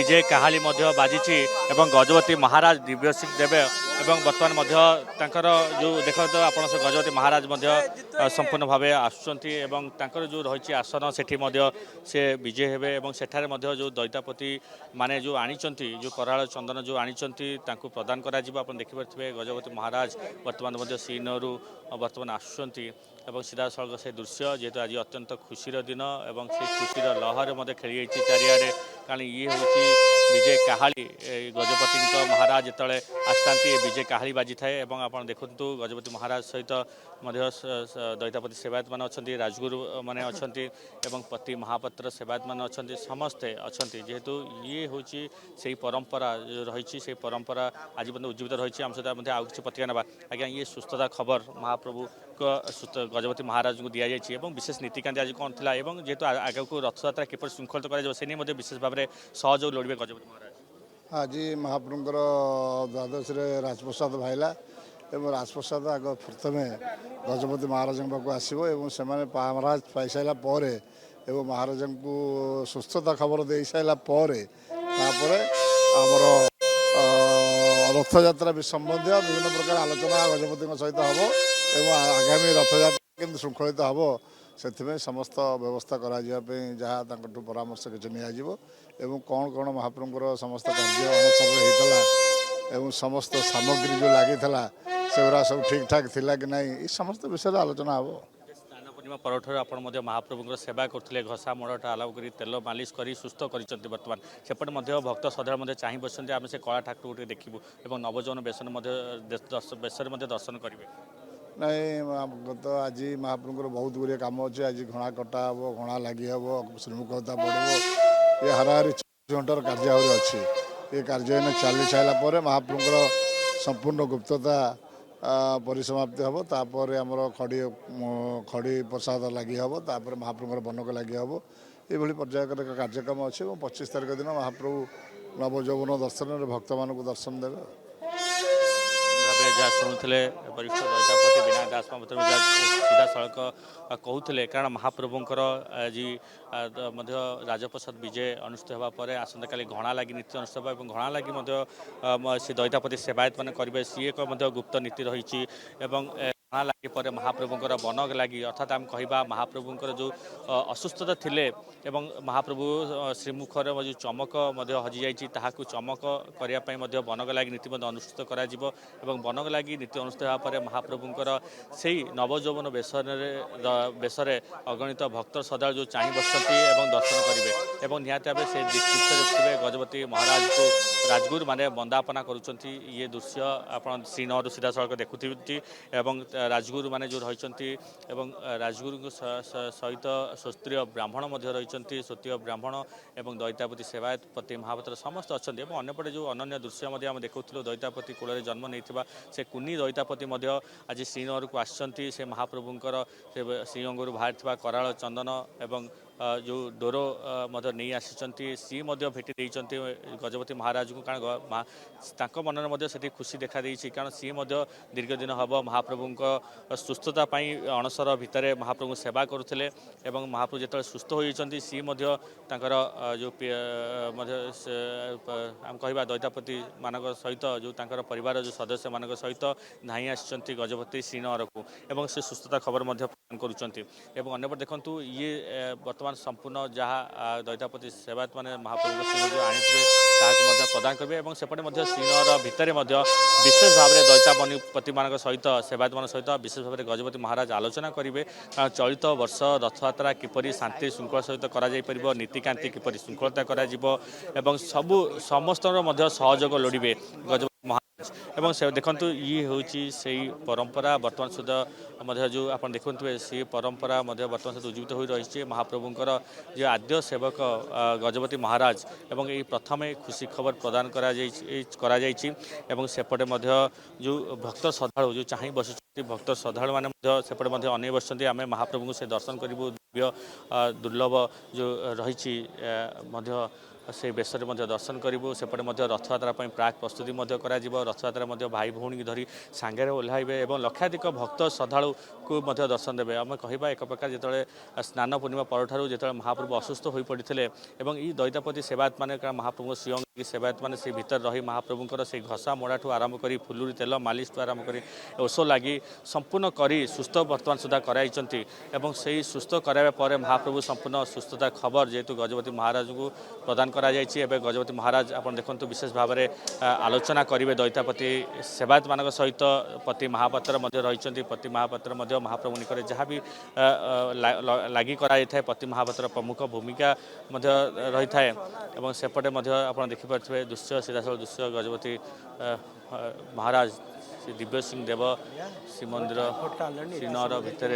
विजय काहाली बाजी एवं गजपति महाराज दिव्य सिंह देवे एवं बर्तमान जो देख आप गजपति महाराज संपूर्ण भाव आसुँच जो रही आसन से विजय हेबे और सेठारे जो दैतापति माने जो आनी जो कराल चंदन जो आनी प्रदान कर देखिपे गजपति महाराज बर्तमान श्रीनगर बर्तमान आसुँच सीधा सड़क से दृश्य जेहेतु आज अत्यंत खुशीर दिन और से खुशीर लहर खेली चारिआडे कारण ये हूँ विजय काहाली गजपति महाराज जो आसता विजय काहाली बाजी थाए आप देखु गजपति महाराज सहित दैतापति सेवायत मान अच्छा राजगुरु मैंने अच्छा पति महापात्र सेवायत मान अच्छा समस्ते अच्छा जेहेतु ये हूँ से परंपरा रही से परंपरा आज उज्जीवित रही आम सहित आउ कि प्रतिक्रिया ना आज्ञा ये सुस्थता खबर महाप्रभु गजपति महाराज को दि जाइए विशेष नीतिकांति आज कौन था जेहेतु आगे को रथयात्रा किपर श्रृंखलित कर विशेष भाव में सहयोग लोड़े गजपति महाराज आज महाप्रभुंर द्वादश राजप्रसाद भाईला एवं राजप्रसाद आग प्रथमे गजपति महाराज पाक आसो से महाराज पाई सारापर एवं महाराज को सुस्थता खबर दे सारापर आमर रथयात्रा संबंधी विभिन्न प्रकार आलोचना गजपति सहित हम एवं आगामी रथयात्रा केमती श्रृंखलित हम से समस्त व्यवस्था करायापी जहाँ परामर्श किसी निजी कौन कौन महाप्रभुर समस्त कार्य अणसर एवं समस्त सामग्री जो लगी से सब ठीक ठाक थिला कि नहीं ये समस्त विषय आलोचना हम स्नान पूर्णिमा परठर आप महाप्रभुर सेवा करते घसा मड़टा आलाप कर तेल मालिश कर सुस्थ कर बर्तमान सेपटे भक्त श्रद्धा चाह बसते आम से कला ठाकुर को देखू और नवजौन बेसर दर्शन करेंगे नहीं तो आज महाप्रभुर बहुत गुड़िया कम अच्छे आज घणा कटा हम घणा लगी हम श्रीमुखता पड़ो ये हाराहारी 24 घंटार कार्य अच्छी ये कार्य चली सारापर महाप्रभुर संपूर्ण गुप्तता परिसमाप्ति हम तापर आमर खड़ी खड़ी प्रसाद लगी हम तापर महाप्रभुर बनक लगी हम ये पर्याय कार्यक्रम अच्छे 25 तारिख दिन महाप्रभु नवजौवन दर्शन भक्त मान दर्शन देवे जहाँ शुणुले वरिष्ठ दैतापति विनायक दास महापात्र सीधा सड़क कहते कारण महाप्रभुंर आज राजप्रसाद विजय अनुष्ठित होगापर आसंता काली घणा लगी नीति अनुष्ठित और घणा लगी से दैतापति सेवायत मैंने करेंगे सी एक गुप्त नीति रही घणा लगी पर महाप्रभुंर बनक लगी अर्थात आम कह महाप्रभुंर जो असुस्थता थिले एवं महाप्रभु श्रीमुखर जो चमक हजि जाइए चमक करने बनक लगी नीति अनुष्ठित कर बनक लगी नीति अनुष्ठित होगापर महाप्रभुंर से नवजौवन बेसरे अगणित भक्त श्रद्धा जो चाह बसती दर्शन करेंगे और निहत भाव से दृश्य देखिए गजपति महाराज को राजगुरु माने वंदापना करुँच ये दृश्य आप श्रीनगर सीधा सड़क देखुथि राजगुरु माने जो रही राजगुरु सहित शास्त्रीय ब्राह्मण रही स्वतीय ब्राह्मण एवं दैतापति सेवायत पति महापात्र समस्त अच्छा अंपटे जो अनन्य दृश्य आम देखु दैतापति कूल जन्म नहीं से कुनी दैतापति आज श्रीनगर को आसछंती से महाप्रभुंर श्रीअंगरू बाहर कराल चंदन एवं जो डोर नहीं आसी सी भेटी देती गजपति महाराज को कारण मनर से खुशी देखा कारण सी दीर्घ दिन हम महाप्रभु सुस्थता अणसर भितर महाप्रभु सेवा करुले महाप्रभु जो सुस्थ होती सी जो आम कह दैतापति मान सहित जो परिवार जो सदस्य मान सहित धाई आसी गजपति श्रीनगर को से सुस्थता खबर प्रदान करुँच देखु ये बर्तमान संपूर्ण जहाँ दैतापति सेवायत मैंने महाप्रभु जो आनी प्रदान करेंगे सेपटे श्रीनगर भितर विशेष भाव में दैतापति मान सहित सेवायत मान सहित विशेष भाव में गजपति महाराज आलोचना करेंगे चलित वर्ष रथयात्रा किपरि शांति श्रृंखला सहित कर नीतिकांति किपरि श्रृंखलता कर सबू समस्त सहयोग लोड़े गजपति एवं से देखु ये हूँ से परंपरा बर्तमान सुधा जो आप देखुए सी परंपरा बर्तमान सहित उज्जीवित हो रही महाप्रभुंर जो आद्य सेवक गजपति महाराज एवं ये प्रथम खुशी खबर प्रदान सेपटे जो भक्त श्रद्धा जो चाह बस भक्त श्रद्धा मैंने सेपटे अनै बस आम महाप्रभु से दर्शन करूँ दिव्य दुर्लभ जो रही से बेसरे दर्शन करूँ सेपटे रथयात्रा प्राक प्रस्तुति रथयात्रा भाई भौणी की धरी सांगे ओह्लैबे और लक्षाधिक भक्त श्रद्धालु को दर्शन देवे आम कह एक प्रकार जो स्नान पूर्णिमा परठार जो महाप्रभु असुस्थ हो पड़ते ये दैतापति सेवायत मैंने महाप्रभु श्रीअंग की सेवायत मैंने से भीतर रही महाप्रभुंर से घसा मोड़ा ठू आरंभ कर फुलुरी तेल मालिश ठू आरंभ कर ओष लगी संपूर्ण करी सुस्थ बर्तमान सुधा कराई से सुस्थ कराइबा पर महाप्रभु संपूर्ण सुस्थता खबर जेहेतु गजपति महाराज को प्रदान करा गजपति महाराज आप देखो विशेष भाव में आलोचना करेंगे दैतापति सेवायत मान सहित पति महापात्र रही पति महापात्र महाप्रभु निकट जहाँ भी लगी कराई पति महापात्र प्रमुख भूमिका रही है और सेपटे आप देखिपे दृश्य सीधासल दृश्य गजपति महाराज श्री दिव्य सिंह देव श्रीमंदिर श्रीनगर भितर